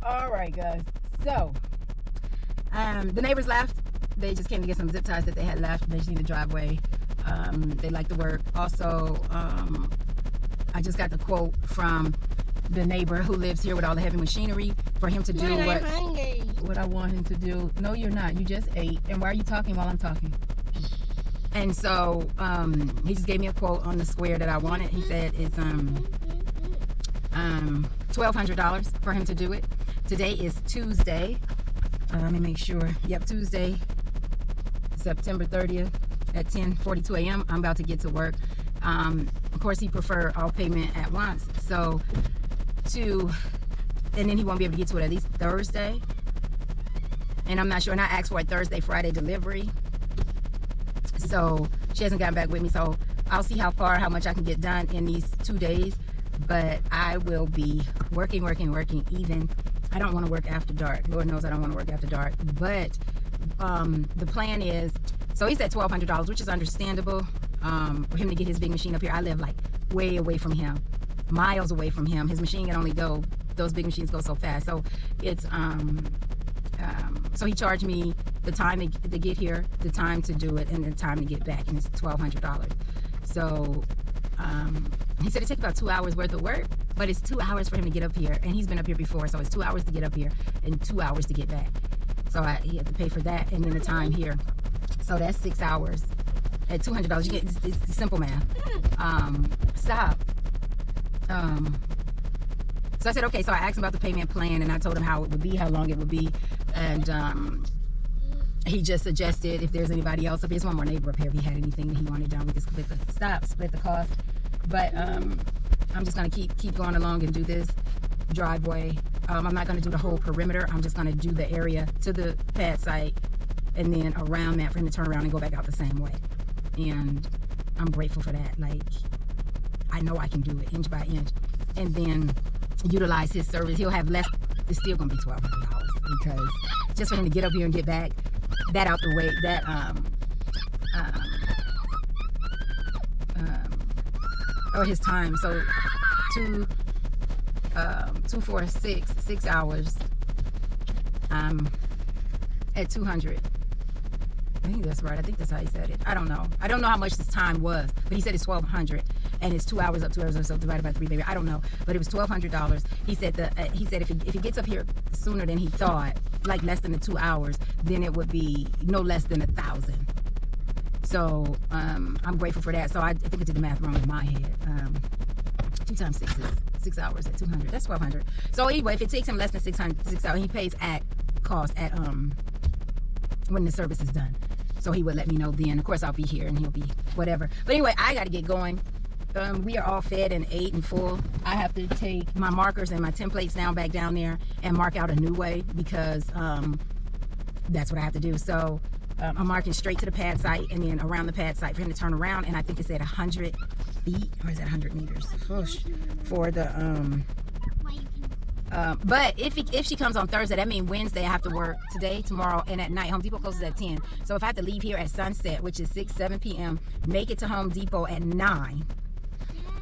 All right, guys. So, the neighbors left. They just came to get some zip ties that they had left. They just need a driveway. They like the work. Also, I just got the quote from the neighbor who lives here with all the heavy machinery for him to do what I want him to do. No, you're not. You just ate. And why are you talking while I'm talking? And so he just gave me a quote on the square that I wanted. He said it's $1,200 for him to do it. Today is Tuesday. Let me make sure. Yep, Tuesday, September 30th at 10:42 a.m. I'm about to get to work. Of course, he preferred all payment at once. So and then he won't be able to get to it at least Thursday. And I'm not sure. And I asked for a Thursday, Friday delivery. So she hasn't gotten back with me. So I'll see how much I can get done in these 2 days. But I will be working even. I don't want to work after dark. Lord knows I don't want to work after dark. But the plan is, so he said $1,200, which is understandable for him to get his big machine up here. I live like way away from him, miles away from him. His machine can only go, those big machines go so fast. So it's, so he charged me the time to get here, the time to do it, and the time to get back, and it's $1,200. So he said it takes about 2 hours worth of work, but it's 2 hours for him to get up here, and he's been up here before, so it's 2 hours to get up here and 2 hours to get back. So he had to pay for that, and then the time here. So that's 6 hours at $200. You get it's simple math. Stop. So I said, okay. So I asked him about the payment plan, and I told him how it would be, how long it would be, and he just suggested if there's anybody else up here, there's one more neighbor up here, if he had anything that he wanted done, we could split the cost. But I'm just gonna keep going along and do this driveway. I'm not gonna do the whole perimeter. I'm just gonna do the area to the pad site, and then around that for him to turn around and go back out the same way. And I'm grateful for that. Like, I know I can do it inch by inch, and then utilize his service. He'll have less. It's still gonna be $1,200 because just for him to get up here and get back, that out the way, that or his time. So 2, 4, 6 hours. At 200. I think that's right. I think that's how he said it. I don't know. I don't know how much this time was, but he said it's 1,200, and it's 2 hours up, 2 hours or so divided by 3, baby. I don't know, but it was $1,200. He said if he gets up here sooner than he thought, like less than the 2 hours, then it would be no less than 1,000. So I'm grateful for that. So I think I did the math wrong in my head. 2 times 6 is 6 hours at 200. That's 1,200. So anyway, if it takes him less than 6 hours, he pays at cost at when the service is done. So he would let me know then. Of course, I'll be here and he'll be whatever. But anyway, I got to get going. We are all fed and ate and full. I have to take my markers and my templates back down there and mark out a new way because that's what I have to do. So I'm marking straight to the pad site and then around the pad site for him to turn around. And I think it's at 100 feet, or is that 100 meters? For the but if she comes on Thursday, that means Wednesday I have to work today, tomorrow, and at night. Home Depot closes at 10. So if I have to leave here at sunset, which is 7 p.m., make it to Home Depot at 9,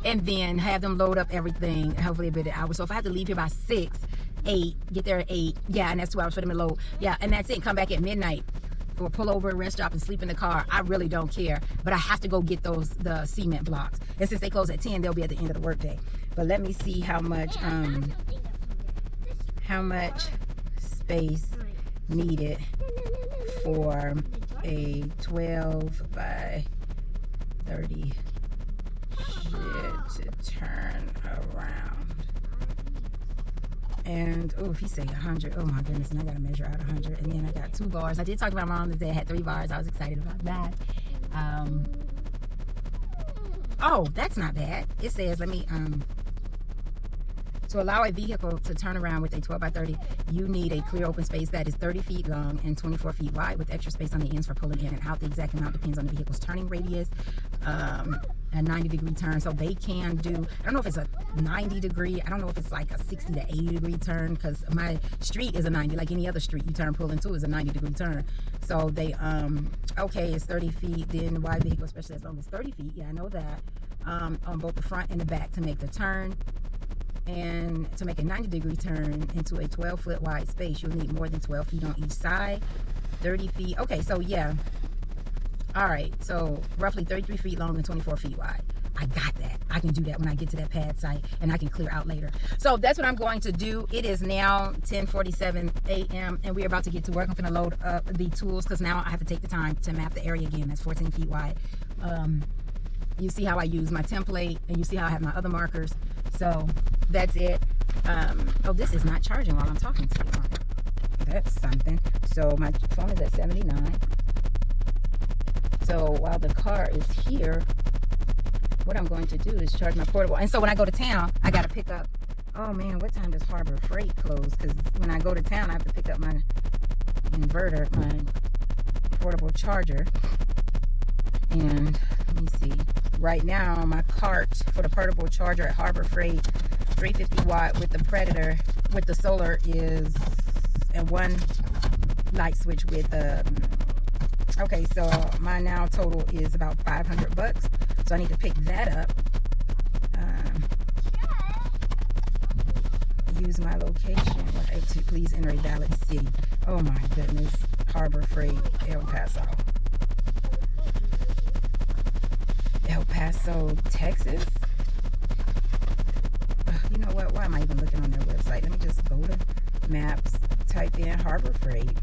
and then have them load up everything, hopefully a bit of hours. So if I have to leave here by 6, 8, get there at 8, yeah, and that's 2 hours for them to load. Yeah, and that's it. And come back at midnight or pull over and rest stop and sleep in the car. I really don't care, but I have to go get the cement blocks. And since they close at 10, they'll be at the end of the workday. But let me see how much space needed for a 12 by 30 shit to turn around. And oh, if he say 100, oh my goodness, and I gotta measure out 100, and then I got 2 bars. I did talk about my mom today. I had 3 bars. I was excited about that. Oh, that's not bad. It says, let me to allow a vehicle to turn around with a 12 by 30, you need a clear open space that is 30 feet long and 24 feet wide with extra space on the ends for pulling in and out. The exact amount depends on the vehicle's turning radius. A 90-degree turn, so they can do, I don't know if it's a 90 degree, I don't know if it's like a 60 to 80 degree turn, because my street is a 90, like any other street you turn pull into is a 90 degree turn. So they okay, it's 30 feet, then the wide vehicle, especially as long as 30 feet, yeah, I know that, on both the front and the back to make the turn. And to make a 90-degree turn into a 12-foot wide space, you'll need more than 12 feet on each side. 30 feet. Okay, so yeah. All right, so roughly 33 feet long and 24 feet wide. I got that. I can do that when I get to that pad site, and I can clear out later. So that's what I'm going to do. It is now 10:47 a.m. and we're about to get to work. I'm going to load up the tools because now I have to take the time to map the area again. That's 14 feet wide. You see how I use my template, and you see how I have my other markers. So that's it. Oh, this is not charging while I'm talking to you. That's something. So my phone is at 79. So while the car is here, what I'm going to do is charge my portable. And so when I go to town, I got to pick up, oh man, what time does Harbor Freight close? Because when I go to town, I have to pick up my inverter, my portable charger. And let me see. Right now, my cart for the portable charger at Harbor Freight, 350 watt with the Predator, with the solar is, and one light switch with, okay, so my now total is about 500 bucks. So I need to pick that up. Use my location. Please enter a valid city. Oh my goodness. Harbor Freight, El Paso. El Paso, Texas. You know what? Why am I even looking on their website? Let me just go to maps, type in Harbor Freight.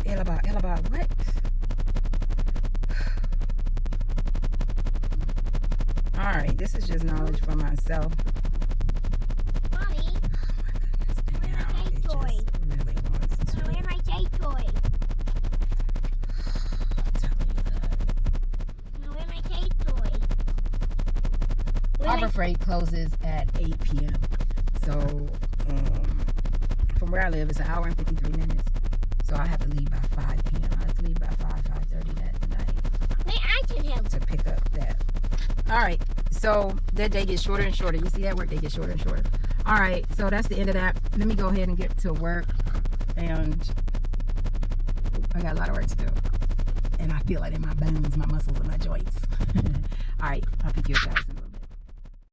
Elaba, what? Alright, this is just knowledge for myself. Mommy, Oh my goodness, and now it just really wants to. where's my J toy? I'm telling you that. Where's my J toy? Harbor Freight closes at 8 p.m. So, from where I live, it's an hour and 53 minutes. So I have to leave by 5 p.m. I have to leave by 5:30 that night Wait, I can help. to pick up that. All right, so that day gets shorter and shorter. You see that work day gets shorter and shorter. All right, so that's the end of that. Let me go ahead and get to work, and I got a lot of work to do, and I feel it in my bones, my muscles, and my joints. All right, I'll pick you up, guys.